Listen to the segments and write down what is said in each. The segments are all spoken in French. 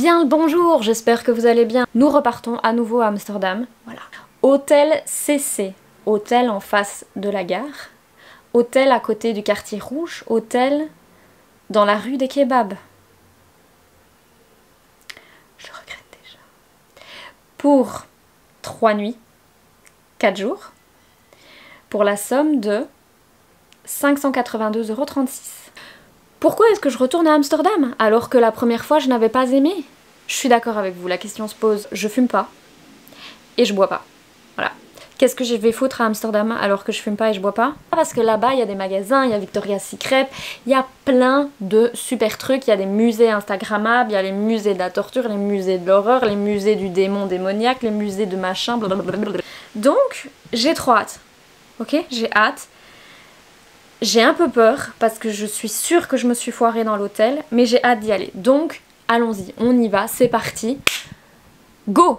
bien le bonjour, j'espère que vous allez bien. Nous repartons à nouveau à Amsterdam. Voilà. Hôtel CC, hôtel en face de la gare, hôtel à côté du quartier rouge, hôtel dans la rue des kebabs. Je regrette déjà. Pour 3 nuits, 4 jours, pour la somme de 582,36 €. Pourquoi est-ce que je retourne à Amsterdam alors que la première fois je n'avais pas aimé? Je suis d'accord avec vous, la question se pose, je fume pas et je bois pas. Voilà. Qu'est-ce que je vais foutre à Amsterdam alors que je fume pas et je bois pas? Parce que là-bas il y a des magasins, il y a Victoria's Secret, il y a plein de super trucs, il y a des musées instagrammables, il y a les musées de la torture, les musées de l'horreur, les musées du démon démoniaque, les musées de machin, blablabla. Donc j'ai trop hâte, ok? J'ai hâte. J'ai un peu peur parce que je suis sûre que je me suis foirée dans l'hôtel, mais j'ai hâte d'y aller. Donc, allons-y, on y va, c'est parti. Go!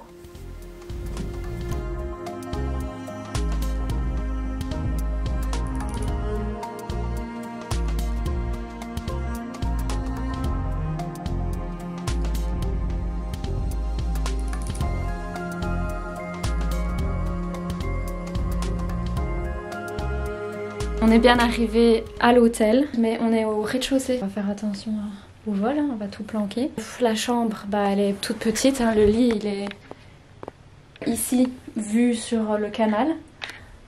On est bien arrivé à l'hôtel, mais on est au rez-de-chaussée. On va faire attention au vol, hein, on va tout planquer. La chambre, bah, elle est toute petite, hein, le lit il est ici, vu sur le canal.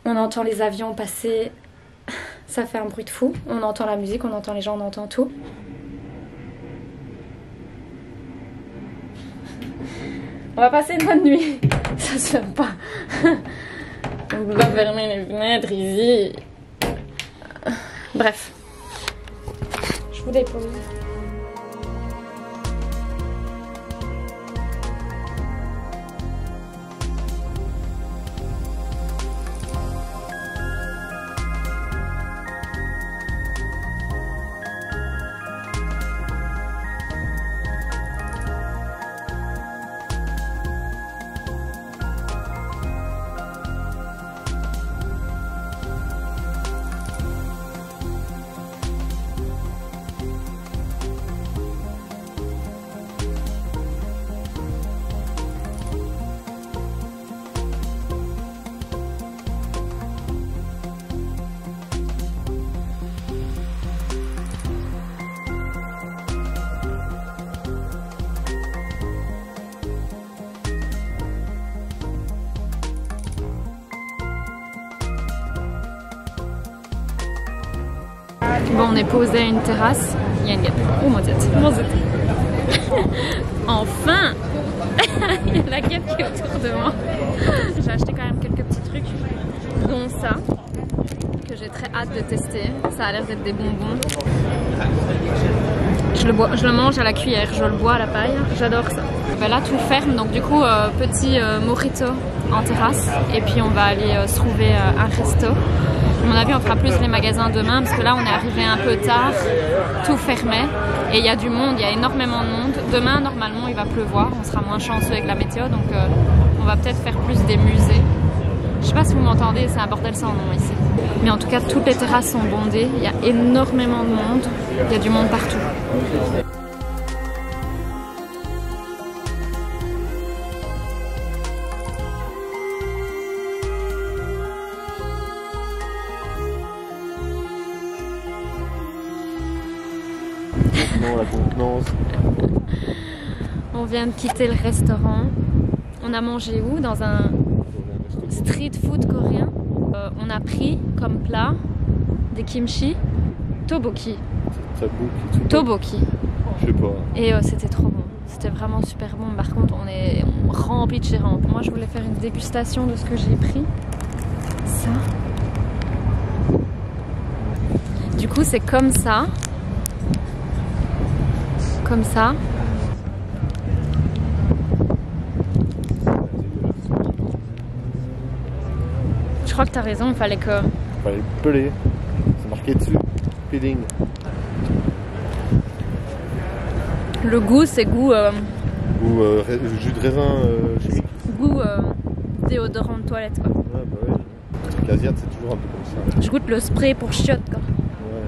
On entend les avions passer, ça fait un bruit de fou. On entend la musique, on entend les gens, on entend tout. On va passer une bonne nuit, ça se fait pas. On va fermer les fenêtres ici. Bref, je vous dépose. Bon, on est posé à une terrasse. Il y a une guêpe. Oh mon dieu. Enfin. Il y a la guêpe qui est autour de moi. J'ai acheté quand même quelques petits trucs, dont ça, que j'ai très hâte de tester. Ça a l'air d'être des bonbons. Je le mange à la cuillère, je le bois à la paille. J'adore ça. Ben là, tout ferme, donc du coup, petit mojito en terrasse. Et puis on va aller se trouver un resto. À mon avis, on fera plus les magasins demain parce que là, on est arrivé un peu tard, tout fermé et il y a du monde, il y a énormément de monde. Demain, normalement, il va pleuvoir, on sera moins chanceux avec la météo, donc on va peut-être faire plus des musées. Je sais pas si vous m'entendez, c'est un bordel sans nom ici. Mais en tout cas, toutes les terrasses sont bondées, il y a énormément de monde, il y a du monde partout. La contenance. On vient de quitter le restaurant. On a mangé où? Dans un street food coréen. On a pris comme plat des kimchi, tteokbokki. Tteokbokki. Je sais pas. Et c'était trop bon. C'était vraiment super bon. Par contre, on est rempli de chez rempli. Moi, je voulais faire une dégustation de ce que j'ai pris. Ça. Du coup, c'est comme ça. Comme ça. Je crois que t'as raison, il fallait que... Il fallait peler. C'est marqué dessus. Peeling. Le goût, c'est goût... Goût jus de raisin chimique. Goût déodorant de toilette, quoi. Ouais, bah ouais. Les trucs asiates, c'est toujours un peu comme ça. Je goûte le spray pour chiottes, quoi. Ouais.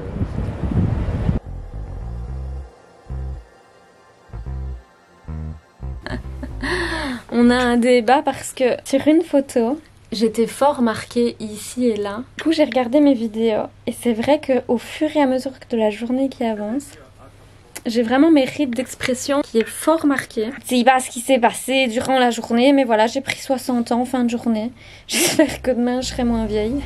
On a un débat parce que sur une photo, j'étais fort marquée ici et là. Du coup, j'ai regardé mes vidéos et c'est vrai qu'au fur et à mesure de la journée qui avance, j'ai vraiment mes rides d'expression qui est fort marquée. C'est pas ce qui s'est passé durant la journée, mais voilà, j'ai pris 60 ans en fin de journée. J'espère que demain je serai moins vieille.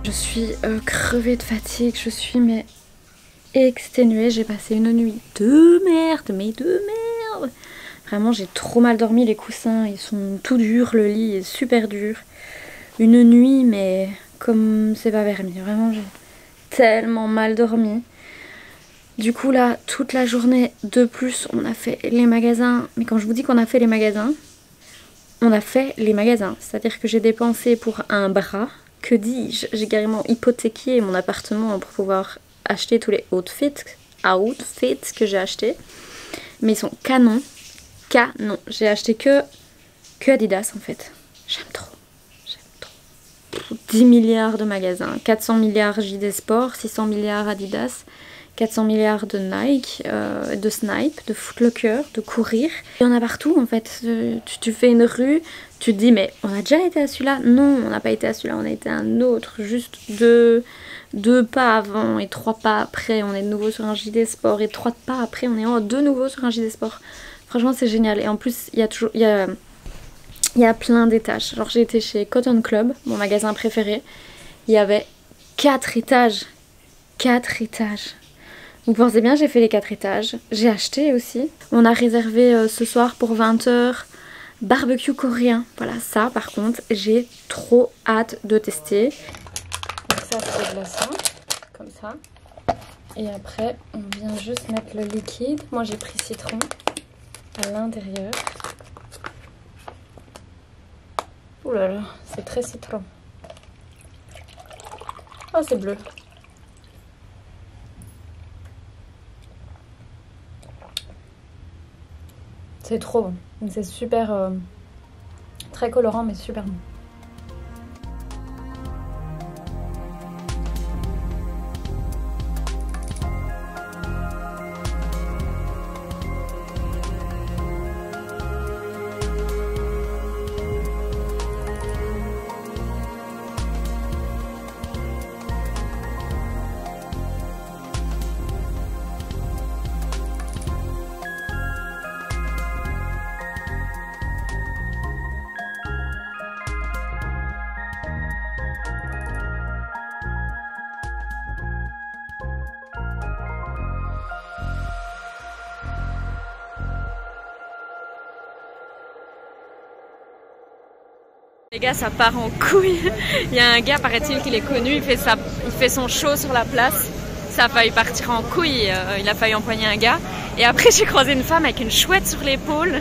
Je suis crevée de fatigue, je suis mais exténuée, j'ai passé une nuit de merde, mais de merde. Vraiment j'ai trop mal dormi, les coussins ils sont tout durs, le lit est super dur. Une nuit mais comme c'est pas permis, vraiment j'ai tellement mal dormi. Du coup là, toute la journée de plus, on a fait les magasins, mais quand je vous dis qu'on a fait les magasins, on a fait les magasins, c'est-à-dire que j'ai dépensé pour un bras. Que dis-je? J'ai carrément hypothéqué mon appartement pour pouvoir acheter tous les outfits que j'ai achetés. Mais ils sont canons. Canon. J'ai acheté que Adidas en fait. J'aime trop. J'aime trop. 10 milliards de magasins. 400 milliards JD Sport, 600 milliards Adidas, 400 milliards de Nike, de Snipe, de Foot Locker, de Courir. Il y en a partout en fait. Tu fais une rue, tu te dis mais on a déjà été à celui-là? Non, on n'a pas été à celui-là, on a été à un autre. Juste deux pas avant et 3 pas après, on est de nouveau sur un JD Sport. Et 3 pas après, on est de nouveau sur un JD Sport. Franchement c'est génial. Et en plus il y a plein d'étages. Alors j'ai été chez Cotton Club, mon magasin préféré. Il y avait 4 étages. 4 étages. Vous pensez bien, j'ai fait les 4 étages. J'ai acheté aussi. On a réservé ce soir pour 20 h barbecue coréen. Voilà, ça par contre, j'ai trop hâte de tester. Donc ça c'est glaçant, comme ça. Et après, on vient juste mettre le liquide. Moi j'ai pris citron à l'intérieur. Ouh là là, c'est très citron. Oh, c'est bleu. C'est trop bon. C'est super... très colorant mais super bon. Les gars, ça part en couille. Il y a un gars, paraît-il, qu'il est connu, il fait son show sur la place. Ça a failli partir en couille, il a failli empoigner un gars. Et après, j'ai croisé une femme avec une chouette sur l'épaule.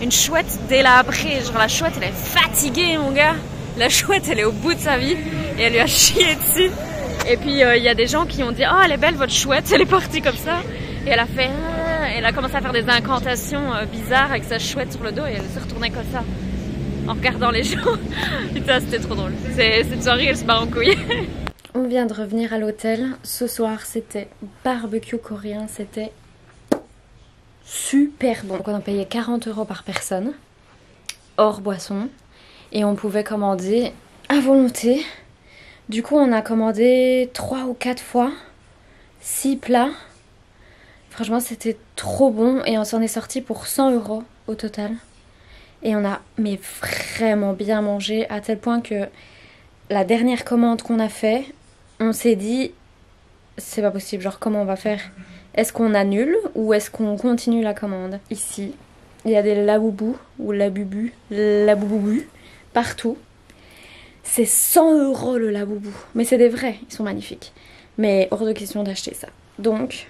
Une chouette délabrée. Genre, la chouette, elle est fatiguée, mon gars. La chouette, elle est au bout de sa vie. Et elle lui a chié dessus. Et puis, il y a des gens qui ont dit « Oh, elle est belle, votre chouette. » Elle est partie comme ça. Et elle a fait « Elle a commencé à faire des incantations bizarres avec sa chouette sur le dos. Et elle se retournait comme ça. En regardant les gens. Putain, c'était trop drôle. Cette soirée, elle se barre en couille. On vient de revenir à l'hôtel. Ce soir, c'était barbecue coréen. C'était super bon. Donc, on a payé 40 € par personne, hors boisson. Et on pouvait commander à volonté. Du coup, on a commandé 3 ou 4 fois 6 plats. Franchement, c'était trop bon. Et on s'en est sorti pour 100 € au total. Et on a mais vraiment bien mangé à tel point que la dernière commande qu'on a fait, on s'est dit c'est pas possible, genre comment on va faire? Est-ce qu'on annule ou est-ce qu'on continue la commande? Ici, il y a des laboubous ou laboubu partout. C'est 100 € le laboubou, mais c'est des vrais, ils sont magnifiques. Mais hors de question d'acheter ça. Donc,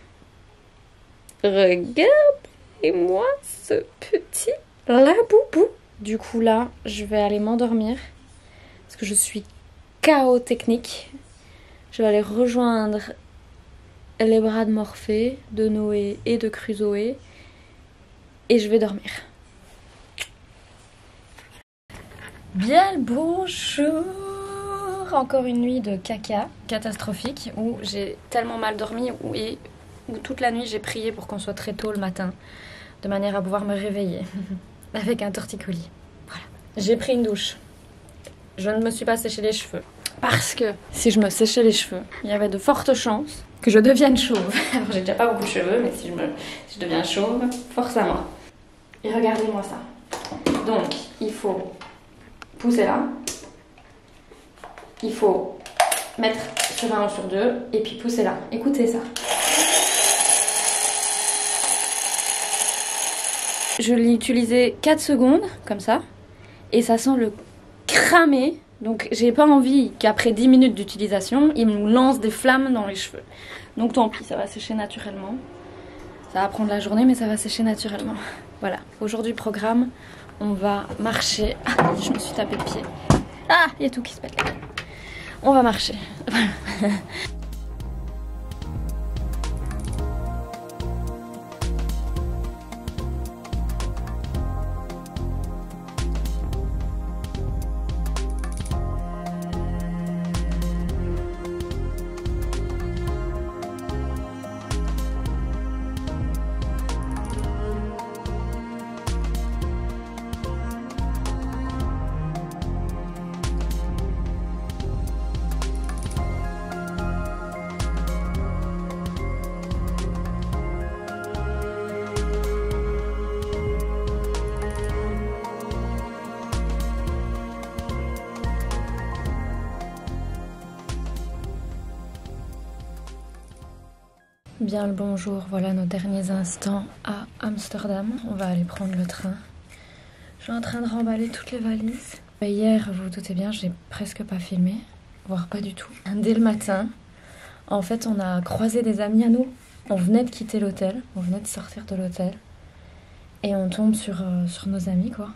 regardez-moi ce petit laboubou. Du coup là, je vais aller m'endormir que je suis KO technique. Je vais aller rejoindre les bras de Morphée, de Noé et de Crusoé. Et je vais dormir. Bien le bonjour. Encore une nuit de caca catastrophique où j'ai tellement mal dormi et où toute la nuit j'ai prié pour qu'on soit très tôt le matin, de manière à pouvoir me réveiller avec un torticolis. Voilà. J'ai pris une douche. Je ne me suis pas séché les cheveux. Parce que si je me séchais les cheveux, il y avait de fortes chances que je devienne chauve. Alors j'ai déjà pas beaucoup de cheveux, mais si je deviens chauve, force à moi. Et regardez-moi ça. Donc, il faut pousser là. Il faut mettre sur un ou sur deux et puis pousser là. Écoutez ça. Je l'ai utilisé 4 secondes, comme ça. Et ça sent le cramer. Donc j'ai pas envie qu'après 10 minutes d'utilisation, il me lance des flammes dans les cheveux. Donc tant pis, ça va sécher naturellement. Ça va prendre la journée, mais ça va sécher naturellement. Voilà, aujourd'hui programme, on va marcher. Ah, je me suis tapé le pied. Ah, il y a tout qui se pète là. On va marcher. Bien le bonjour, voilà nos derniers instants à Amsterdam. On va aller prendre le train. Je suis en train de remballer toutes les valises. Hier, vous vous doutez bien, j'ai presque pas filmé, voire pas du tout. Dès le matin, en fait, on a croisé des amis à nous. On venait de quitter l'hôtel, on venait de sortir de l'hôtel. Et on tombe sur nos amis, quoi.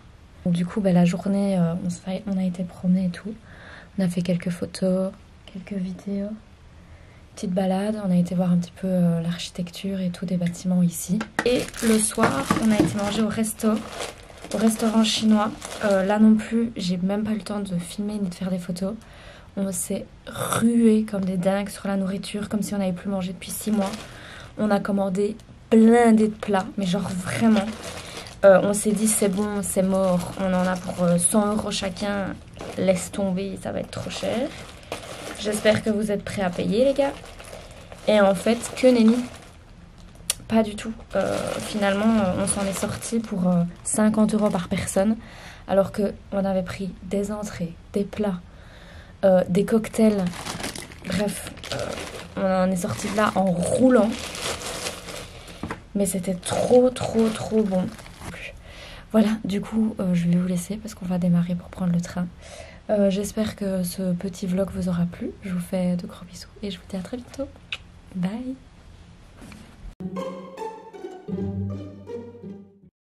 Donc, du coup, la journée, on a été promener et tout. On a fait quelques photos, quelques vidéos. Petite balade, on a été voir un petit peu l'architecture et tout des bâtiments ici. Et le soir, on a été manger au restaurant chinois. Là non plus, j'ai même pas eu le temps de filmer ni de faire des photos. On s'est rué comme des dingues sur la nourriture, comme si on n'avait plus mangé depuis 6 mois. On a commandé blindé de plats, mais genre vraiment. On s'est dit c'est bon, c'est mort, on en a pour 100 € chacun. Laisse tomber, ça va être trop cher. J'espère que vous êtes prêts à payer les gars. Et en fait, que nenni. Pas du tout. Finalement, on s'en est sorti pour 50 € par personne. Alors qu'on avait pris des entrées, des plats, des cocktails. Bref, on en est sorti de là en roulant. Mais c'était trop bon. Voilà, du coup, je vais vous laisser parce qu'on va démarrer pour prendre le train. J'espère que ce petit vlog vous aura plu. Je vous fais de gros bisous et je vous dis à très bientôt. Bye!